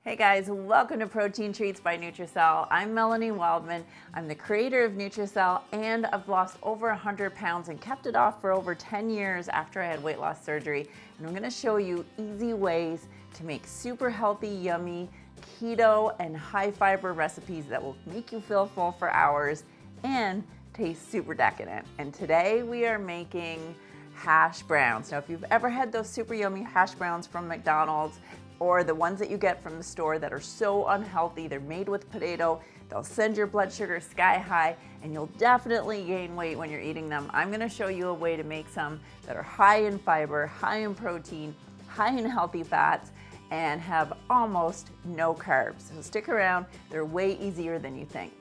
Hey guys, welcome to Protein Treats by Nutracelle. I'm Melanie Wildman. I'm the creator of Nutracelle, and I've lost over 100 pounds and kept it off for over 10 years after I had weight loss surgery. And I'm gonna show you easy ways to make super healthy, yummy, keto and high fiber recipes that will make you feel full for hours and taste super decadent. And today we are making hash browns. Now, if you've ever had those super yummy hash browns from McDonald's, or the ones that you get from the store that are so unhealthy, they're made with potato, they'll send your blood sugar sky high, and you'll definitely gain weight when you're eating them. I'm gonna show you a way to make some that are high in fiber, high in protein, high in healthy fats, and have almost no carbs. So stick around, they're way easier than you think.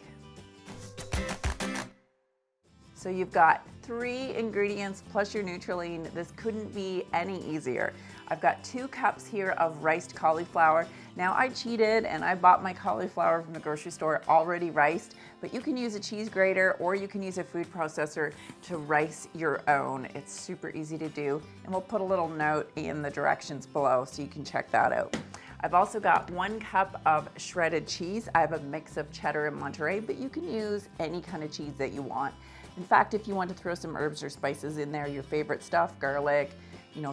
So you've got 3 ingredients plus your Nutralean. This couldn't be any easier. I've got 2 cups here of riced cauliflower. Now I cheated and I bought my cauliflower from the grocery store already riced, but you can use a cheese grater or you can use a food processor to rice your own. It's super easy to do, and we'll put a little note in the directions below so you can check that out. I've also got 1 cup of shredded cheese. I have a mix of cheddar and Monterey, but you can use any kind of cheese that you want. In fact, if you want to throw some herbs or spices in there, your favorite stuff, garlic,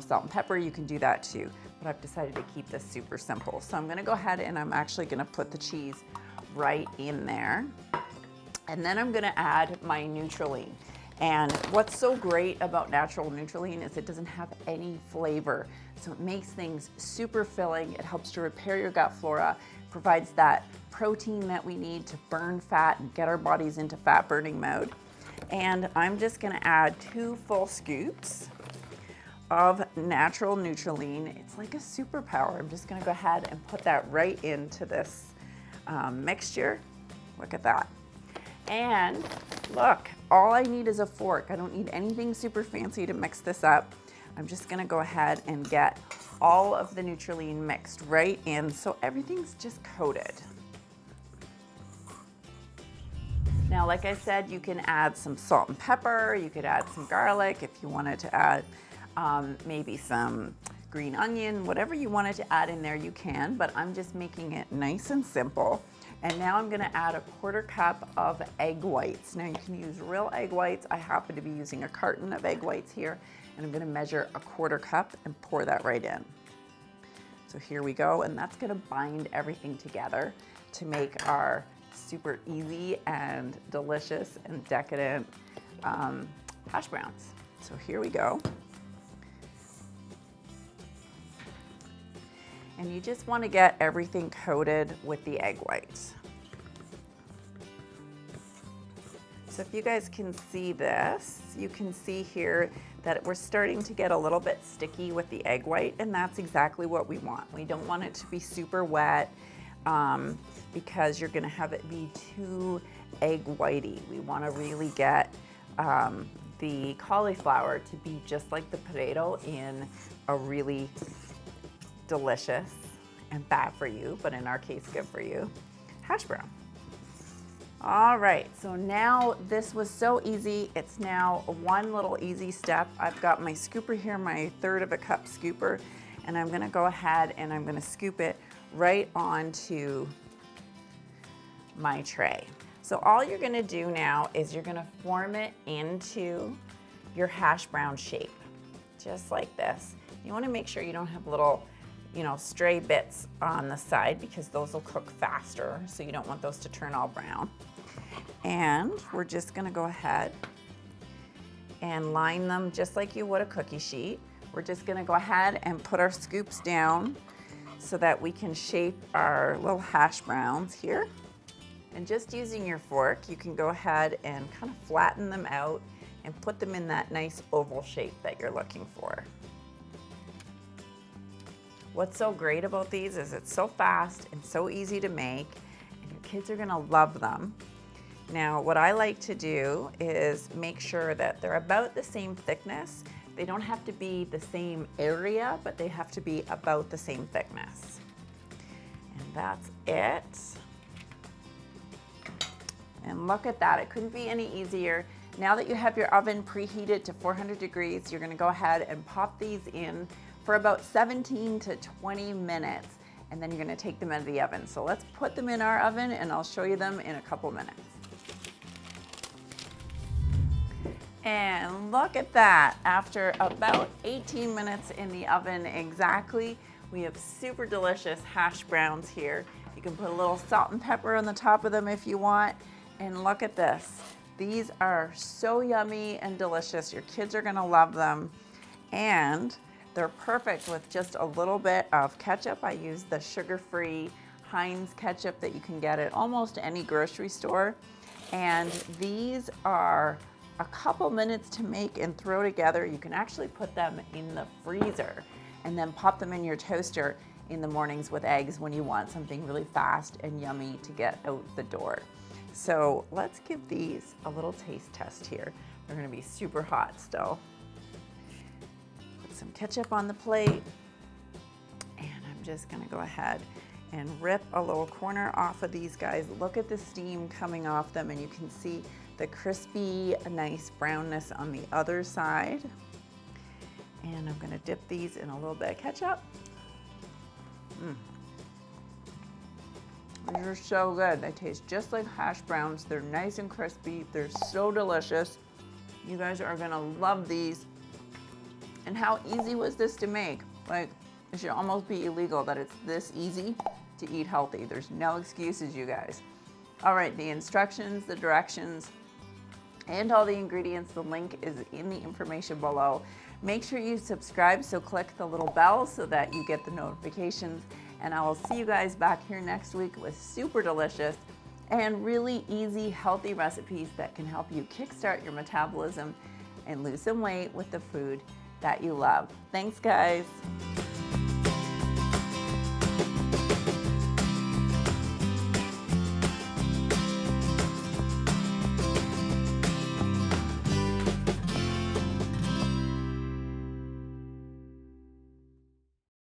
salt and pepper, you can do that too. But I've decided to keep this super simple. So I'm gonna go ahead and I'm actually gonna put the cheese right in there. And then I'm gonna add my Nutralean. And what's so great about Natural Nutralean is it doesn't have any flavor. So it makes things super filling. It helps to repair your gut flora, provides that protein that we need to burn fat and get our bodies into fat burning mode. And I'm just gonna add 2 full scoops of Natural Nutralean. It's like a superpower. I'm just gonna go ahead and put that right into this mixture. Look at that. And look, all I need is a fork. I don't need anything super fancy to mix this up. I'm just gonna go ahead and get all of the Nutralean mixed right in so everything's just coated. Now, like I said, you can add some salt and pepper, you could add some garlic if you wanted to add maybe some green onion, whatever you wanted to add in there you can, but I'm just making it nice and simple. And now I'm gonna add a 1/4 cup of egg whites. Now you can use real egg whites. I happen to be using a carton of egg whites here, and I'm gonna measure a 1/4 cup and pour that right in. So here we go, and that's gonna bind everything together to make our super easy and delicious and decadent hash browns. So here we go. And you just want to get everything coated with the egg whites. So if you guys can see this, you can see here that we're starting to get a little bit sticky with the egg white, and that's exactly what we want. We don't want it to be super wet because you're gonna have it be too egg whitey. We wanna really get the cauliflower to be just like the potato in a really delicious and bad for you, but in our case, good for you, hash brown. All right, so now this was so easy. It's now one little easy step. I've got my scooper here, my 1/3 cup scooper, and I'm gonna go ahead and I'm gonna scoop it right onto my tray. So all you're gonna do now is you're gonna form it into your hash brown shape, just like this. You wanna make sure you don't have little stray bits on the side because those will cook faster, so you don't want those to turn all brown. And we're just gonna go ahead and line them just like you would a cookie sheet. We're just gonna go ahead and put our scoops down so that we can shape our little hash browns here. And just using your fork, you can go ahead and kind of flatten them out and put them in that nice oval shape that you're looking for. What's so great about these is it's so fast and so easy to make, and your kids are gonna love them. Now, what I like to do is make sure that they're about the same thickness. They don't have to be the same area, but they have to be about the same thickness. And that's it. And look at that, it couldn't be any easier. Now that you have your oven preheated to 400 degrees, you're gonna go ahead and pop these in for about 17 to 20 minutes. and then you're gonna take them out of the oven. So let's put them in our oven and I'll show you them in a couple minutes. And look at that, after about 18 minutes in the oven exactly, we have super delicious hash browns here. You can put a little salt and pepper on the top of them if you want. And look at this. These are so yummy and delicious. Your kids are gonna love them. And they're perfect with just a little bit of ketchup. I use the sugar-free Heinz ketchup that you can get at almost any grocery store. And these are a couple minutes to make and throw together. You can actually put them in the freezer and then pop them in your toaster in the mornings with eggs when you want something really fast and yummy to get out the door. So let's give these a little taste test here. They're gonna be super hot still. Put some ketchup on the plate, and I'm just gonna go ahead and rip a little corner off of these guys. Look at the steam coming off them, and you can see the crispy, nice brownness on the other side. And I'm gonna dip these in a little bit of ketchup. These are so good. They taste just like hash browns. They're nice and crispy. They're so delicious. You guys are gonna love these. And how easy was this to make? Like, it should almost be illegal that it's this easy to eat healthy. There's no excuses, you guys. All right, the instructions, the directions, and all the ingredients, the link is in the information below. Make sure you subscribe, so click the little bell so that you get the notifications. And I will see you guys back here next week with super delicious and really easy, healthy recipes that can help you kickstart your metabolism and lose some weight with the food that you love. Thanks, guys.